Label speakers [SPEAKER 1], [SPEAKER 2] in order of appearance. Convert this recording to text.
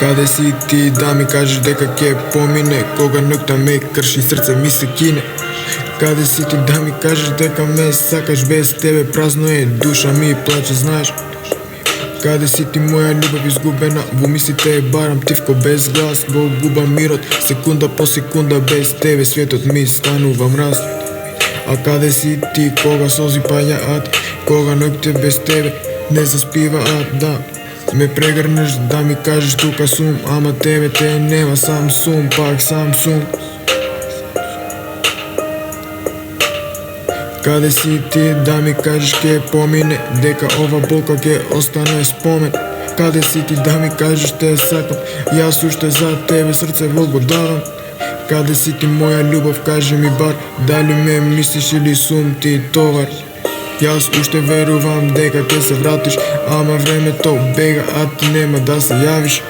[SPEAKER 1] Каде си ти да ми кажеш дека ќе помине, кога ноќта ме крши, срце ми се кине? Каде си ти да ми кажеш дека ме сакаш, без тебе празно е, душа ми плаче, знаеш? Каде си ти моја љубов изгубена, во мислите барам тивко без глас, го губам мирот, секунда по секунда, без тебе светот ми станува мраз. А каде си ти кога солзи паѓаат, кога ноќте без тебе не заспиваат, да ме прегрнеш, да ми кажеш тука сум, ама тебе те нема, сам сум, пак сам сум. Каде си ти да ми кажеш ке помине, дека ова болка ке остане спомен? Каде си ти да ми кажеш те сакам, јас уште за тебе срце во го давам? Каде си ти моја љубов, кажи ми бар, дали ме мислиш или сум ти товар? Јас уште верувам дека ќе се вратиш, ама времето бега, а ти нема да се јавиш.